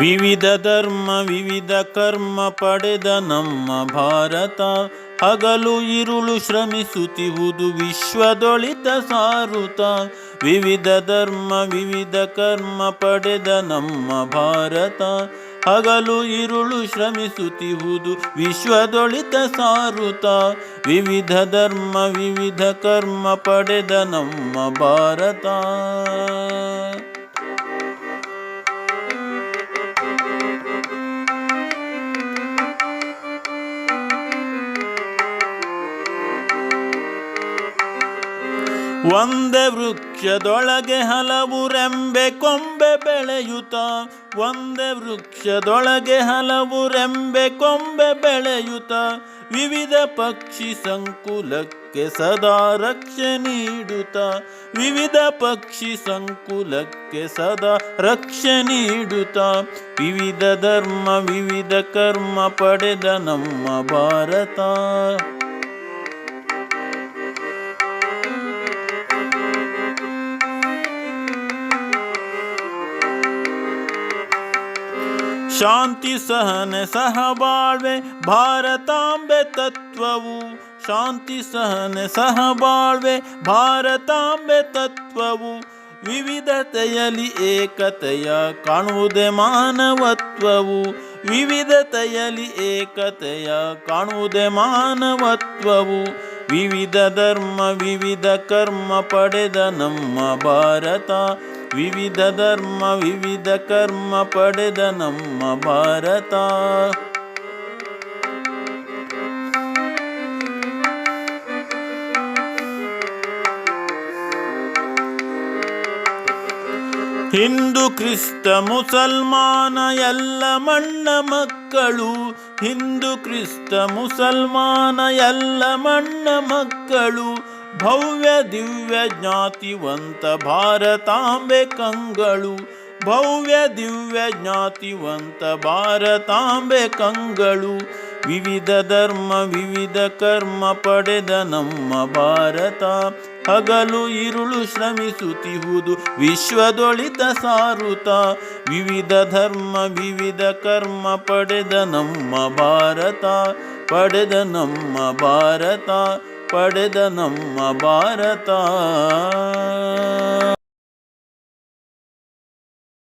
ವಿವಿಧ ಧರ್ಮ ವಿವಿಧ ಕರ್ಮ ಪಡೆದ ನಮ್ಮ ಭಾರತ, ಹಗಲು ಇರುಳು ಶ್ರಮಿಸುತ್ತಿರುವುದು ವಿಶ್ವದೊಳಿತ ಸಾರುತ್ತ. ವಿವಿಧ ಧರ್ಮ ವಿವಿಧ ಕರ್ಮ ಪಡೆದ ನಮ್ಮ ಭಾರತ, ಹಗಲು ಇರುಳು ಶ್ರಮಿಸುತ್ತಿರುವುದು ವಿಶ್ವದೊಳಿತ ಸಾರುತ್ತ. ವಿವಿಧ ಧರ್ಮ ವಿವಿಧ ಕರ್ಮ ಪಡೆದ ನಮ್ಮ ಭಾರತ. ಒಂದೇ ವೃಕ್ಷದೊಳಗೆ ಹಲವು ರೆಂಬೆ ಕೊಂಬೆ ಬೆಳೆಯುತ್ತ, ಒಂದೇ ವೃಕ್ಷದೊಳಗೆ ಹಲವು ರೆಂಬೆ ಕೊಂಬೆ ಬೆಳೆಯುತ್ತ, ವಿವಿಧ ಪಕ್ಷಿ ಸಂಕುಲಕ್ಕೆ ಸದಾ ರಕ್ಷೆ ನೀಡುತ್ತ, ವಿವಿಧ ಪಕ್ಷಿ ಸಂಕುಲಕ್ಕೆ ಸದಾ ರಕ್ಷೆ ನೀಡುತ್ತ. ವಿವಿಧ ಧರ್ಮ ವಿವಿಧ ಕರ್ಮ ಪಡೆದ ನಮ್ಮ ಭಾರತ. ಶಾಂತಿ ಸಹನೆ ಸಹಬಾಳ್ವೆ ಭಾರತಾಂಬೆ ತತ್ವವು, ಶಾಂತಿ ಸಹನೆ ಸಹಬಾಳ್ವೆ ಭಾರತಾಂಬೆ ತತ್ವವು. ವಿವಿಧತೆಯಲ್ಲಿ ಏಕತೆಯ ಕಾಣುವುದೇ ಮಾನವತ್ವವು, ವಿವಿಧತೆಯಲ್ಲಿ ಏಕತೆಯ ಕಾಣುವುದೇ ಮಾನವತ್ವವು. ವಿವಿಧ ಧರ್ಮ ವಿವಿಧ ಕರ್ಮ ಪಡೆದ ನಮ್ಮ ಭಾರತ, ವಿವಿಧ ಧರ್ಮ ವಿವಿಧ ಕರ್ಮ ಪಡೆದ ನಮ್ಮ ಭಾರತ. ಹಿಂದೂ ಕ್ರಿಸ್ತ ಮುಸಲ್ಮಾನ ಎಲ್ಲ ಮಣ್ಣ ಮಕ್ಕಳು, ಹಿಂದೂ ಕ್ರಿಸ್ತ ಮುಸಲ್ಮಾನ ಎಲ್ಲ ಮಣ್ಣ ಮಕ್ಕಳು. ಭವ್ಯ ದಿವ್ಯ ಜ್ಞಾತಿವಂತ ಭಾರತಾಂಬೆ ಕಂಗಳು, ಭವ್ಯ ದಿವ್ಯ ಜ್ಞಾತಿವಂತ ಭಾರತಾಂಬೆ ಕಂಗಳು. ವಿವಿಧ ಧರ್ಮ ವಿವಿಧ ಕರ್ಮ ಪಡೆದ ನಮ್ಮ ಭಾರತ, ಹಗಲು ಇರುಳು ಶ್ರಮಿಸುತ್ತಿರುವುದು ವಿಶ್ವದೊಳಿತ ಸಾರುತ್ತ. ವಿವಿಧ ಧರ್ಮ ವಿವಿಧ ಕರ್ಮ ಪಡೆದ ನಮ್ಮ ಭಾರತ, ಪಡೆದ ನಮ್ಮ ಭಾರತ, ಪಡೆದ ನಮ್ಮ ಭಾರತ.